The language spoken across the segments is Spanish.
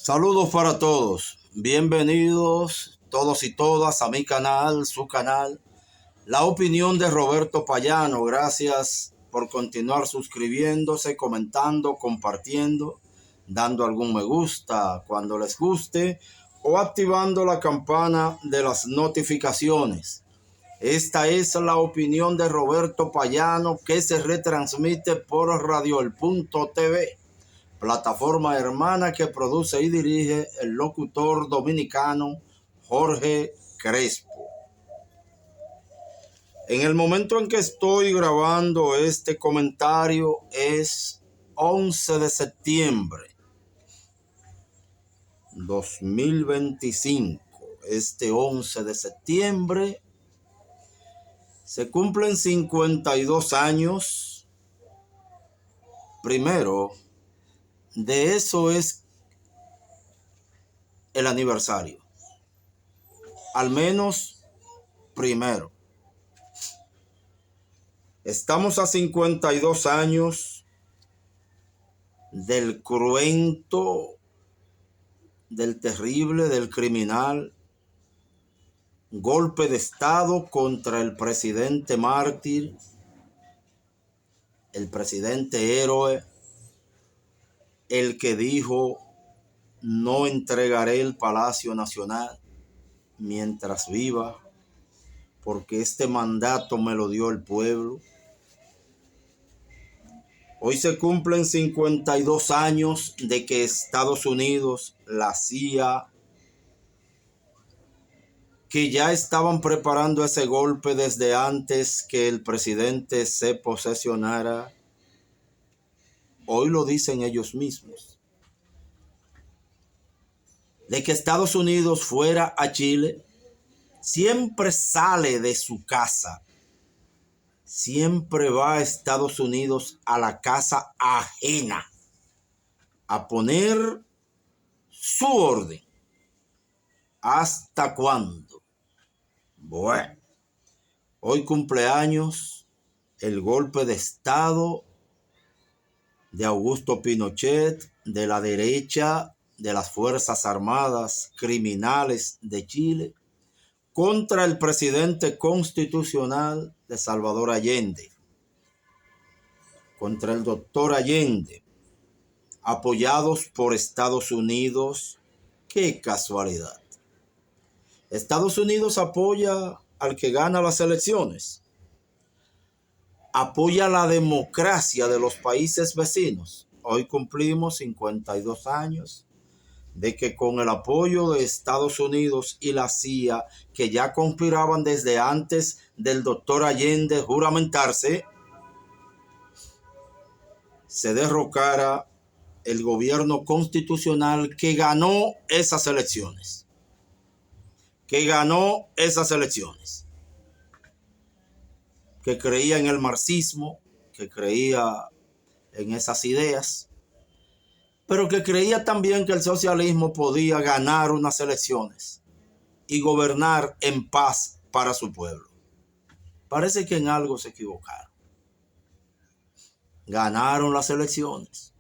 Saludos para todos. Bienvenidos todos y todas a mi canal, su canal. La opinión de Roberto Payano. Gracias por continuar suscribiéndose, comentando, compartiendo, dando algún me gusta cuando les guste o activando la campana de las notificaciones. Esta es la opinión de Roberto Payano que se retransmite por radioel.tv, plataforma hermana que produce y dirige el locutor dominicano Jorge Crespo. En el momento en que estoy grabando este comentario es 11 de septiembre 2025. Este 11 de septiembre se cumplen 52 años. Primero, de eso es el aniversario. Al menos primero. Estamos a 52 años del cruento, del terrible, del criminal golpe de Estado contra el presidente mártir, el presidente héroe, el que dijo: no entregaré el Palacio Nacional mientras viva, porque este mandato me lo dio el pueblo. Hoy se cumplen 52 años de que Estados Unidos, la CIA, que ya estaban preparando ese golpe desde antes que el presidente se posesionara. Hoy lo dicen ellos mismos. De que Estados Unidos fuera a Chile, siempre sale de su casa. Siempre va a Estados Unidos a la casa ajena a poner su orden. ¿Hasta cuándo? Bueno, hoy cumpleaños el golpe de Estado de Augusto Pinochet, de la derecha, de las Fuerzas Armadas criminales de Chile, contra el presidente constitucional de Salvador Allende, contra el doctor Allende, apoyados por Estados Unidos. ¡Qué casualidad! Estados Unidos apoya al que gana las elecciones, apoya la democracia de los países vecinos. Hoy cumplimos 52 años de que con el apoyo de Estados Unidos y la CIA, que ya conspiraban desde antes del doctor Allende juramentarse, se derrocara el gobierno constitucional que ganó esas elecciones. Que creía en el marxismo, que creía en esas ideas, pero que creía también que el socialismo podía ganar unas elecciones y gobernar en paz para su pueblo. Parece que en algo se equivocaron. Ganaron las elecciones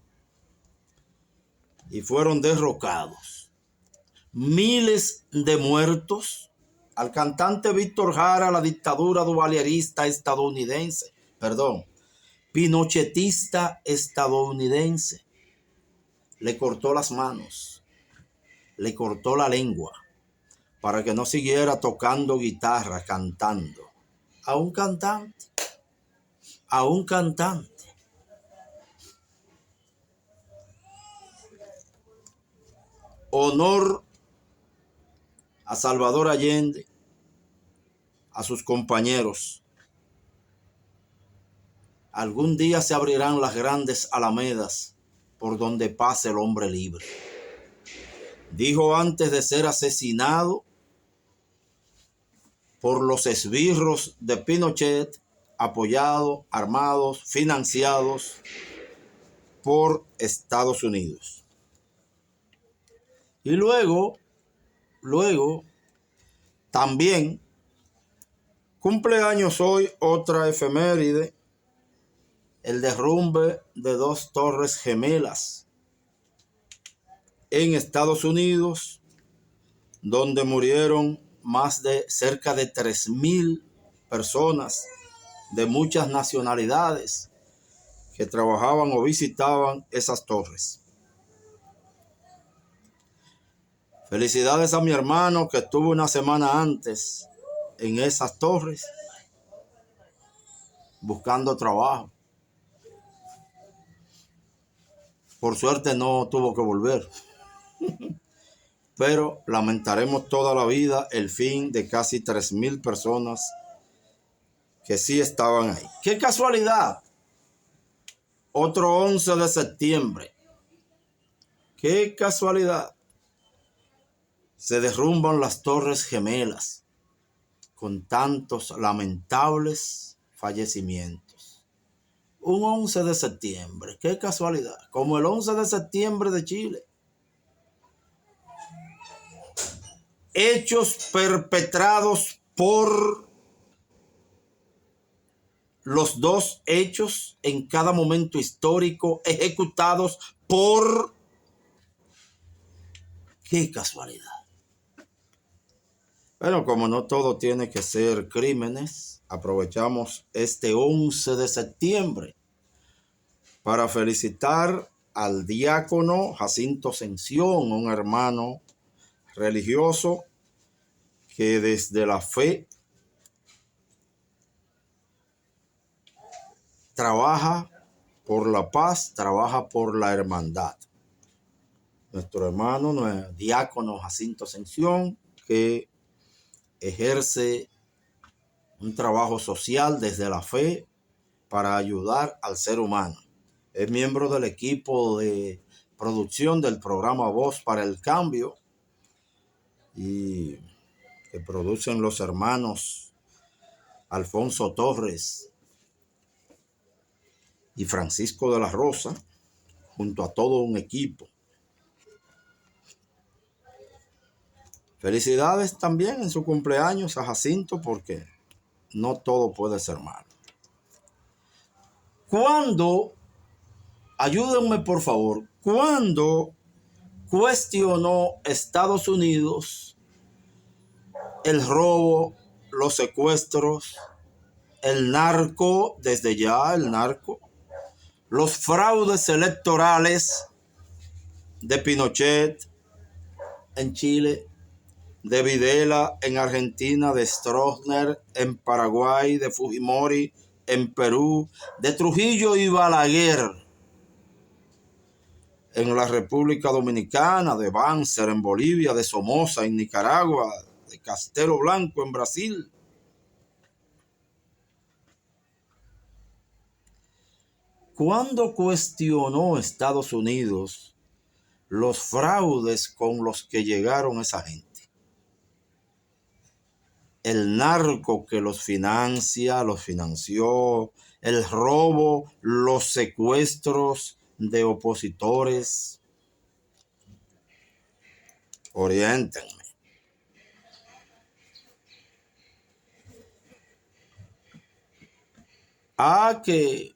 y fueron derrocados. Miles de muertos. Al cantante Víctor Jara, la dictadura duvalierista estadounidense, pinochetista estadounidense, le cortó las manos, le cortó la lengua para que no siguiera tocando guitarra, cantando. A un cantante. Honor a Salvador Allende, a sus compañeros. Algún día se abrirán las grandes alamedas por donde pase el hombre libre. Dijo antes de ser asesinado por los esbirros de Pinochet, apoyados, armados, financiados por Estados Unidos. Y luego, también cumpleaños hoy otra efeméride, el derrumbe de 2 torres gemelas en Estados Unidos, donde murieron cerca de 3,000 personas de muchas nacionalidades que trabajaban o visitaban esas torres. Felicidades a mi hermano que estuvo una semana antes en esas torres buscando trabajo. Por suerte no tuvo que volver, pero lamentaremos toda la vida el fin de casi 3,000 personas que sí estaban ahí. ¡Qué casualidad! Otro 11 de septiembre. ¡Qué casualidad! Se derrumban las Torres Gemelas con tantos lamentables fallecimientos. Un 11 de septiembre, qué casualidad, como el 11 de septiembre de Chile. Hechos perpetrados por los dos hechos en cada momento histórico, ejecutados por... ¡Qué casualidad! Bueno, como no todo tiene que ser crímenes, aprovechamos este 11 de septiembre para felicitar al diácono Jacinto Sención, un hermano religioso que desde la fe trabaja por la paz, trabaja por la hermandad. Nuestro hermano, diácono Jacinto Sención, que ejerce un trabajo social desde la fe para ayudar al ser humano. Es miembro del equipo de producción del programa Voz para el Cambio y que producen los hermanos Alfonso Torres y Francisco de la Rosa, junto a todo un equipo. Felicidades también en su cumpleaños a Jacinto, porque no todo puede ser malo. Ayúdenme por favor, ¿cuándo cuestionó Estados Unidos el robo, los secuestros, el narco, los fraudes electorales de Pinochet en Chile, de Videla en Argentina, de Stroessner en Paraguay, de Fujimori en Perú, de Trujillo y Balaguer en la República Dominicana, de Banzer en Bolivia, de Somoza en Nicaragua, de Castelo Blanco en Brasil? ¿Cuándo cuestionó Estados Unidos los fraudes con los que llegaron esa gente? El narco que los financió, el robo, los secuestros de opositores. Oriéntenme. Que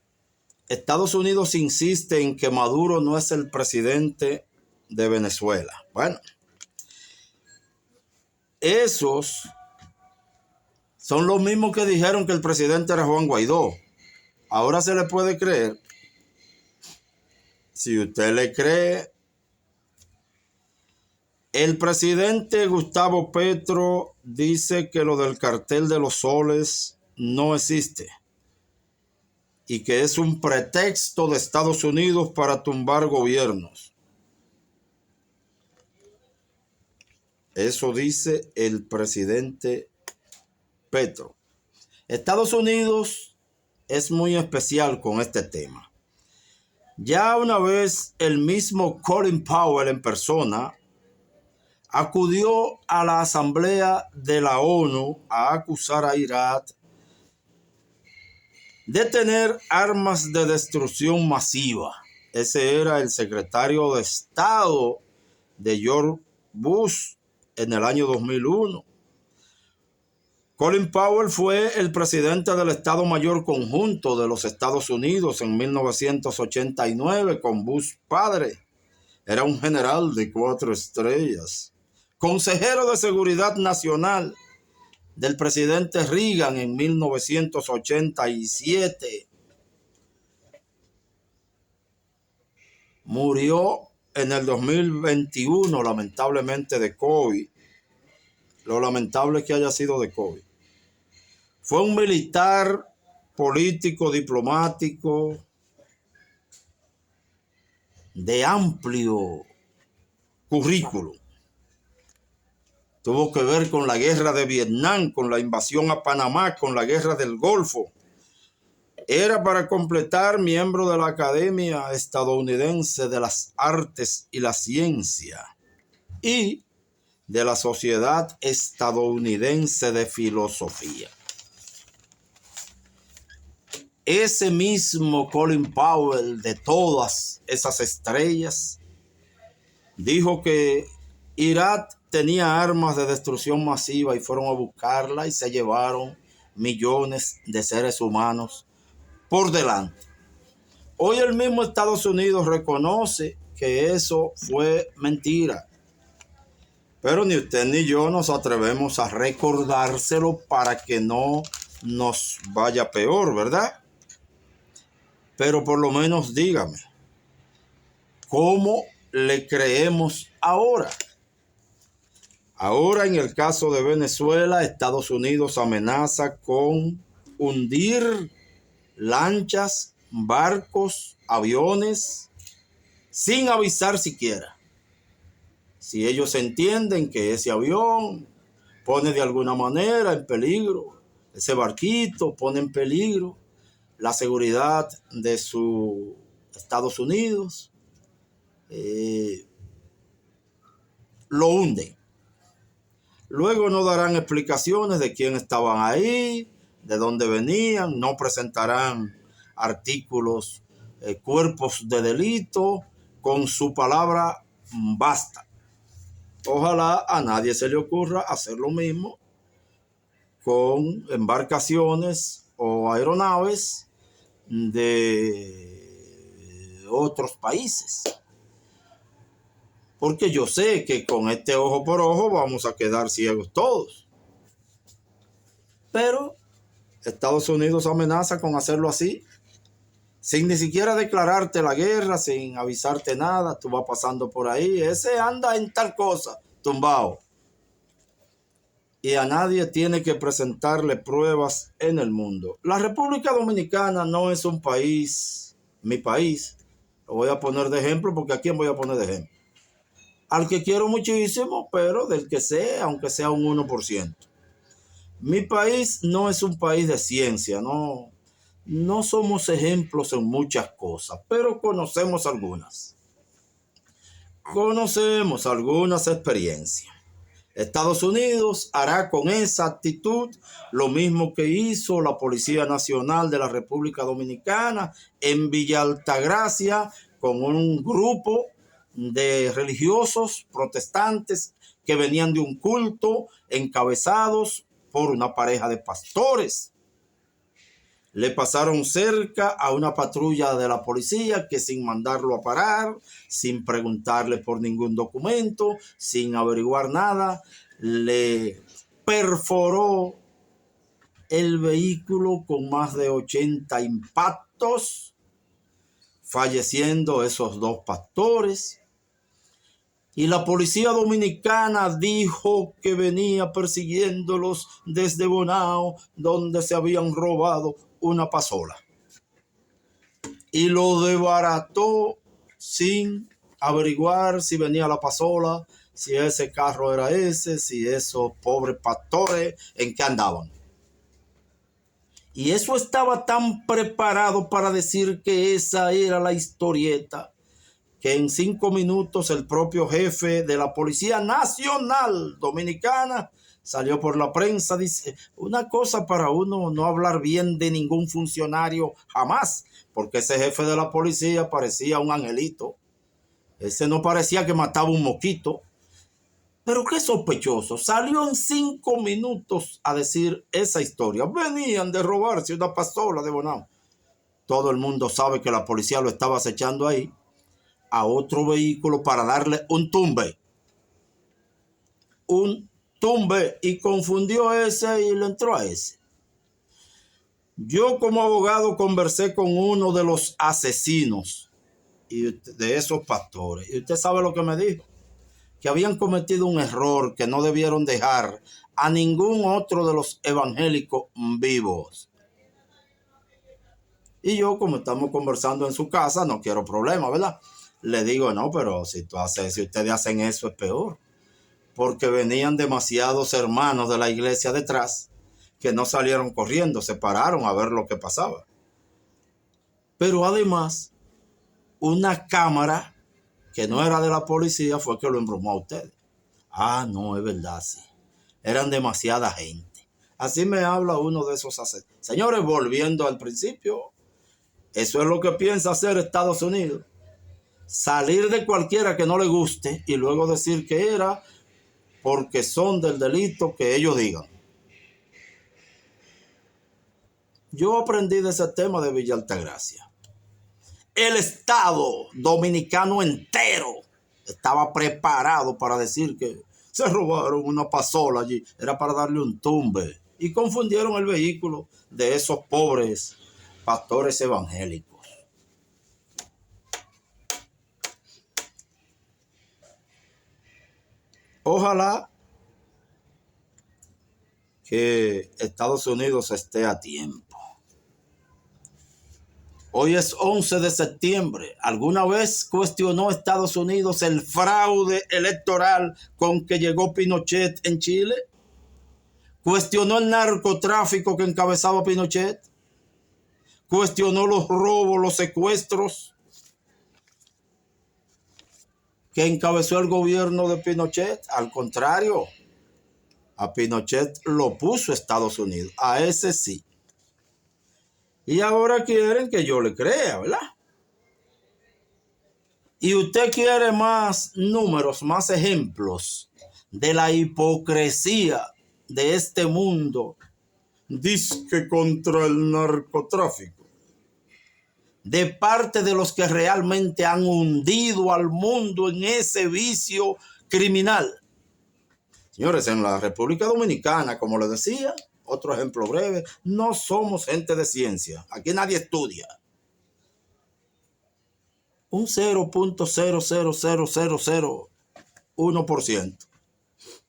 Estados Unidos insiste en que Maduro no es el presidente de Venezuela. Bueno, esos son los mismos que dijeron que el presidente era Juan Guaidó. Ahora se le puede creer. Si usted le cree, el presidente Gustavo Petro dice que lo del cartel de los soles no existe y que es un pretexto de Estados Unidos para tumbar gobiernos. Eso dice el presidente Petro. Estados Unidos es muy especial con este tema. Ya una vez el mismo Colin Powell en persona acudió a la Asamblea de la ONU a acusar a Irak de tener armas de destrucción masiva. Ese era el secretario de Estado de George Bush en el año 2001. Colin Powell fue el presidente del Estado Mayor Conjunto de los Estados Unidos en 1989 con Bush padre. Era un general de 4 estrellas, consejero de Seguridad Nacional del presidente Reagan en 1987. Murió en el 2021, lamentablemente, de COVID. Lo lamentable es que haya sido de COVID. Fue un militar, político, diplomático, de amplio currículo. Tuvo que ver con la guerra de Vietnam, con la invasión a Panamá, con la guerra del Golfo. Era, para completar, miembro de la Academia Estadounidense de las Artes y la Ciencia y de la Sociedad Estadounidense de Filosofía. Ese mismo Colin Powell, de todas esas estrellas, dijo que Irak tenía armas de destrucción masiva y fueron a buscarla y se llevaron millones de seres humanos por delante. Hoy el mismo Estados Unidos reconoce que eso fue mentira, pero ni usted ni yo nos atrevemos a recordárselo para que no nos vaya peor, ¿verdad? Pero por lo menos dígame, ¿cómo le creemos ahora? Ahora, en el caso de Venezuela, Estados Unidos amenaza con hundir lanchas, barcos, aviones, sin avisar siquiera. Si ellos entienden que ese avión pone de alguna manera en peligro, ese barquito pone en peligro la seguridad de su Estados Unidos, lo hunden. Luego no darán explicaciones de quién estaban ahí, de dónde venían, no presentarán artículos, cuerpos de delito. Con su palabra basta. Ojalá a nadie se le ocurra hacer lo mismo con embarcaciones o aeronaves de otros países. Porque yo sé que con este ojo por ojo vamos a quedar ciegos todos. Pero Estados Unidos amenaza con hacerlo así, sin ni siquiera declararte la guerra, sin avisarte nada. Tú vas pasando por ahí, ese anda en tal cosa, tumbado. Y a nadie tiene que presentarle pruebas en el mundo. La República Dominicana no es un país, mi país. Lo voy a poner de ejemplo porque ¿a quién voy a poner de ejemplo? Al que quiero muchísimo, pero del que sé, aunque sea un 1%. Mi país no es un país de ciencia, no somos ejemplos en muchas cosas, pero conocemos algunas. Conocemos algunas experiencias. Estados Unidos hará con esa actitud lo mismo que hizo la Policía Nacional de la República Dominicana en Villa Altagracia con un grupo de religiosos protestantes que venían de un culto encabezados por una pareja de pastores. Le pasaron cerca a una patrulla de la policía que, sin mandarlo a parar, sin preguntarle por ningún documento, sin averiguar nada, le perforó el vehículo con más de 80 impactos, falleciendo esos dos pastores. Y la policía dominicana dijo que venía persiguiéndolos desde Bonao, donde se habían robado una pasola. Y lo desbarató sin averiguar si venía la pasola, si ese carro era ese, si esos pobres pastores en qué andaban. Y eso estaba tan preparado para decir que esa era la historieta, que en 5 minutos el propio jefe de la Policía Nacional Dominicana salió por la prensa. Dice, una cosa para uno no hablar bien de ningún funcionario jamás, porque ese jefe de la policía parecía un angelito. Ese no parecía que mataba un mosquito. Pero qué sospechoso, salió en 5 minutos a decir esa historia. Venían de robarse una pasola de Bonao. Todo el mundo sabe que la policía lo estaba acechando ahí. a otro vehículo para darle un tumbe. Y confundió ese y le entró a ese. Yo como abogado conversé con uno de los asesinos y de esos pastores. Y usted sabe lo que me dijo. Que habían cometido un error que no debieron dejar a ningún otro de los evangélicos vivos. Y yo, como estamos conversando en su casa, no quiero problemas, ¿verdad? Le digo, no, pero si ustedes hacen eso es peor. Porque venían demasiados hermanos de la iglesia detrás que no salieron corriendo, se pararon a ver lo que pasaba. Pero además, una cámara que no era de la policía fue que lo embromó a ustedes. Ah, no, es verdad, sí. Eran demasiada gente. Así me habla uno de esos asesinos. Señores, volviendo al principio, eso es lo que piensa hacer Estados Unidos. Salir de cualquiera que no le guste y luego decir que era porque son del delito que ellos digan. Yo aprendí de ese tema de Villa Altagracia. El Estado dominicano entero estaba preparado para decir que se robaron una pasola allí. Era para darle un tumbe. Y confundieron el vehículo de esos pobres pastores evangélicos. Ojalá que Estados Unidos esté a tiempo. Hoy es 11 de septiembre. ¿Alguna vez cuestionó Estados Unidos el fraude electoral con que llegó Pinochet en Chile? ¿Cuestionó el narcotráfico que encabezaba Pinochet? ¿Cuestionó los robos, los secuestros que encabezó el gobierno de Pinochet? Al contrario, a Pinochet lo puso Estados Unidos. A ese sí. Y ahora quieren que yo le crea, ¿verdad? Y usted quiere más números, más ejemplos de la hipocresía de este mundo, disque contra el narcotráfico, de parte de los que realmente han hundido al mundo en ese vicio criminal. Señores, en la República Dominicana, como les decía, otro ejemplo breve, no somos gente de ciencia. Aquí nadie estudia. Un 0.00001%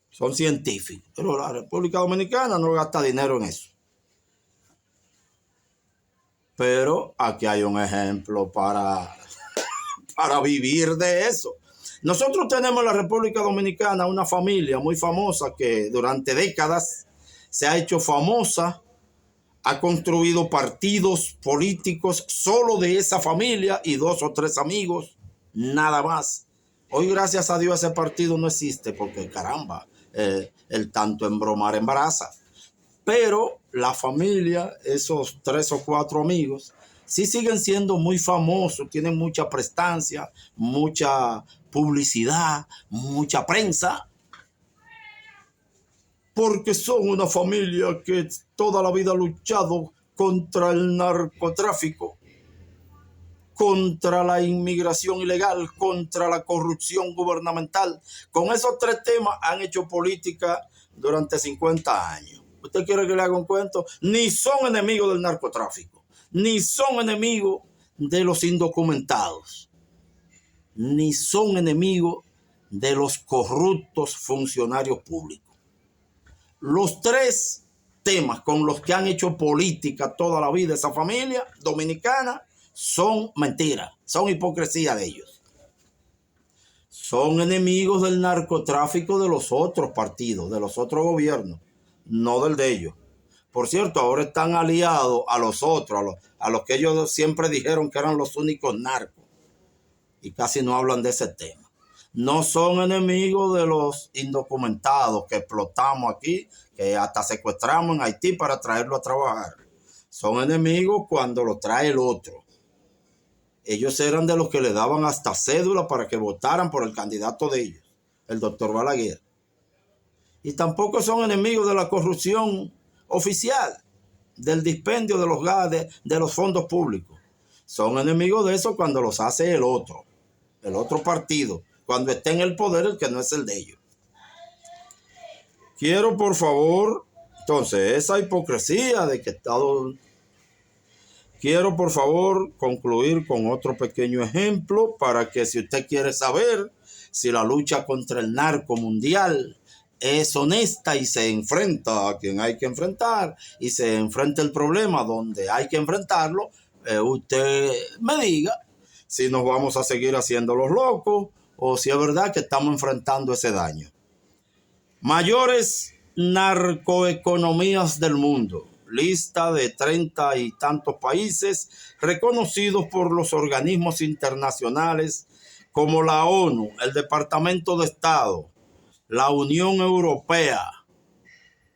son científicos. Pero la República Dominicana no gasta dinero en eso. Pero aquí hay un ejemplo para vivir de eso. Nosotros tenemos en la República Dominicana una familia muy famosa que durante décadas se ha hecho famosa, ha construido partidos políticos solo de esa familia y 2 o 3 amigos, nada más. Hoy, gracias a Dios, ese partido no existe porque, caramba, el tanto embromar embaraza. Pero la familia, esos 3 o 4 amigos, sí siguen siendo muy famosos, tienen mucha prestancia, mucha publicidad, mucha prensa, porque son una familia que toda la vida ha luchado contra el narcotráfico, contra la inmigración ilegal, contra la corrupción gubernamental. Con esos 3 temas han hecho política durante 50 años. ¿Usted quiere que le haga un cuento? Ni son enemigos del narcotráfico, ni son enemigos de los indocumentados, ni son enemigos de los corruptos funcionarios públicos. Los 3 temas con los que han hecho política toda la vida esa familia dominicana son mentiras, son hipocresía de ellos. Son enemigos del narcotráfico de los otros partidos, de los otros gobiernos, no del de ellos. Por cierto, ahora están aliados a los otros, a los que ellos siempre dijeron que eran los únicos narcos. Y casi no hablan de ese tema. No son enemigos de los indocumentados que explotamos aquí, que hasta secuestramos en Haití para traerlo a trabajar. Son enemigos cuando lo trae el otro. Ellos eran de los que le daban hasta cédula para que votaran por el candidato de ellos, el doctor Balaguer. Y tampoco son enemigos de la corrupción oficial, del dispendio de los gases, de los fondos públicos. Son enemigos de eso cuando los hace el otro. el otro partido, cuando esté en el poder, el que no es el de ellos. Quiero, por favor, entonces, esa hipocresía de que Estados... Quiero, por favor, concluir con otro pequeño ejemplo para que si usted quiere saber si la lucha contra el narco mundial es honesta y se enfrenta a quien hay que enfrentar y se enfrenta el problema donde hay que enfrentarlo, usted me diga si nos vamos a seguir haciendo los locos o si es verdad que estamos enfrentando ese daño. Mayores narcoeconomías del mundo. Lista de 30 y tantos países reconocidos por los organismos internacionales como la ONU, el Departamento de Estado, la Unión Europea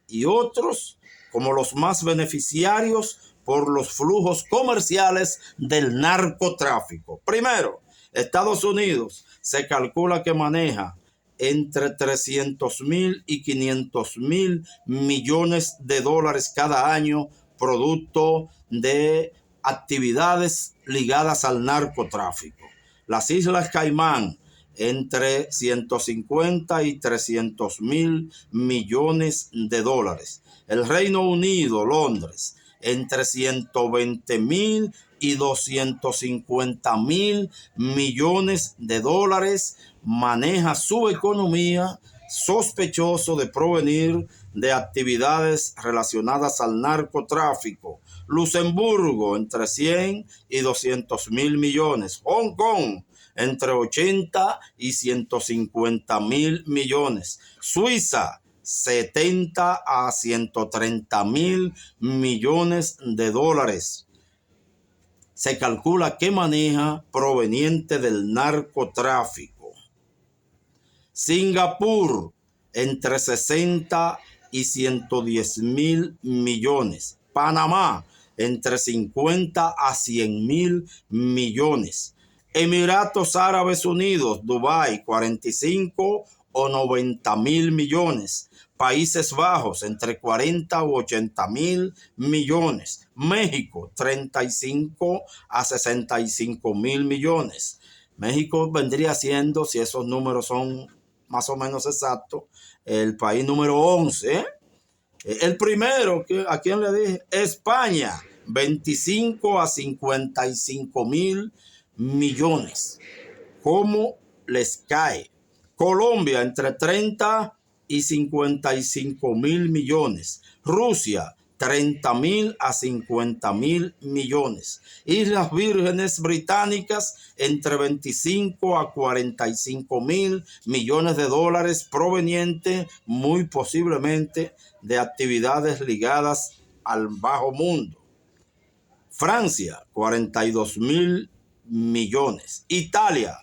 y otros como los más beneficiarios por los flujos comerciales del narcotráfico. Primero, Estados Unidos se calcula que maneja entre 300.000 y 500.000 millones de dólares cada año, producto de actividades ligadas al narcotráfico. Las Islas Caimán, entre 150 y 300.000 millones de dólares. El Reino Unido, Londres, entre 120.000 y 250.000 millones de dólares, maneja su economía sospechoso de provenir de actividades relacionadas al narcotráfico. Luxemburgo, entre 100 y 200.000 millones. Hong Kong, entre 80 y 150.000 millones. Suiza, 70 a 130.000 millones de dólares. Se calcula que maneja proveniente del narcotráfico. Singapur, entre 60 y 110.000 millones. Panamá, entre 50 a 100.000 millones. Emiratos Árabes Unidos, Dubái, 45 o 90.000 millones. Países Bajos, entre 40 o 80.000 millones. México, 35 a 65.000 millones. México vendría siendo, si esos números son más o menos exactos, el país número 11. El primero, ¿a quién le dije? España, 25 a 55.000 millones. ¿Cómo les cae? Colombia, entre 30 y 55.000 millones. Rusia, 30.000 a 50.000 millones. Islas Vírgenes Británicas, entre 25 a 45.000 millones de dólares, proveniente muy posiblemente de actividades ligadas al bajo mundo. Francia, 42.000 millones. Italia,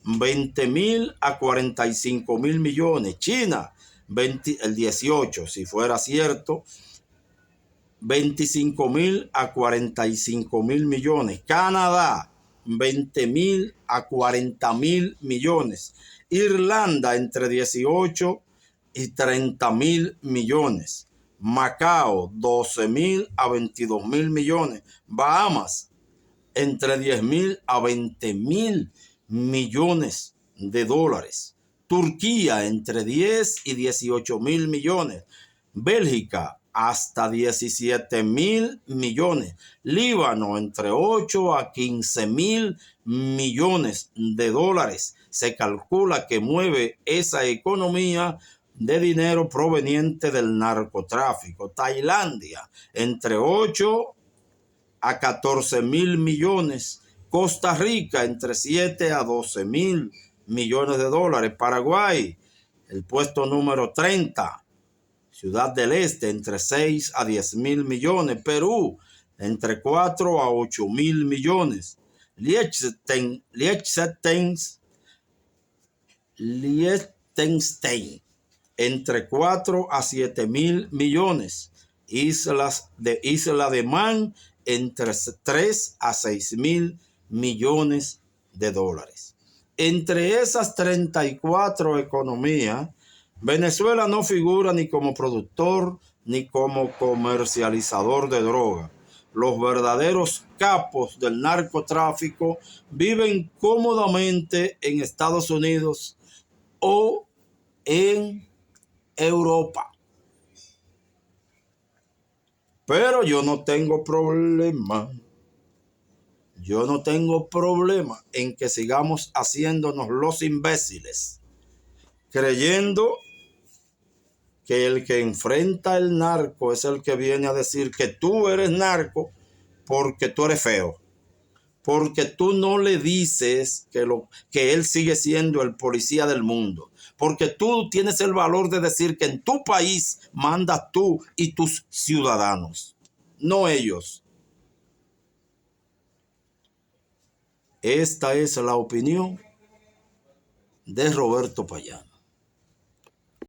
20.000 a 45.000 millones. China, el 18, si fuera cierto, 25.000 a 45.000 millones. Canadá, 20.000 a 40.000 millones. Irlanda, entre 18 y 30.000 millones. Macao, 12.000 a 22.000 millones. Bahamas, entre 10.000 a 20.000 millones de dólares. Turquía, entre 10 y 18.000 millones. Bélgica, hasta 17.000 millones. Líbano, entre 8 a 15.000 millones de dólares. Se calcula que mueve esa economía de dinero proveniente del narcotráfico. Tailandia, entre 8 a 14.000 millones. Costa Rica, entre 7 a 12.000 millones de dólares. Paraguay, el puesto número 30. Ciudad del Este, entre 6 a 10.000 millones. Perú, entre 4 a 8.000 millones. Liechtenstein, entre 4 a 7.000 millones. Isla de Man, entre 3 a 6.000 millones de dólares. Entre esas 34 economías, Venezuela no figura ni como productor ni como comercializador de droga. los verdaderos capos del narcotráfico viven cómodamente en Estados Unidos o en Europa. Pero yo no tengo problema. Yo no tengo problema en que sigamos haciéndonos los imbéciles, creyendo que el que enfrenta el narco es el que viene a decir que tú eres narco porque tú eres feo, porque tú no le dices que él sigue siendo el policía del mundo, porque tú tienes el valor de decir que en tu país mandas tú y tus ciudadanos, no ellos. Esta es la opinión de Roberto Payano.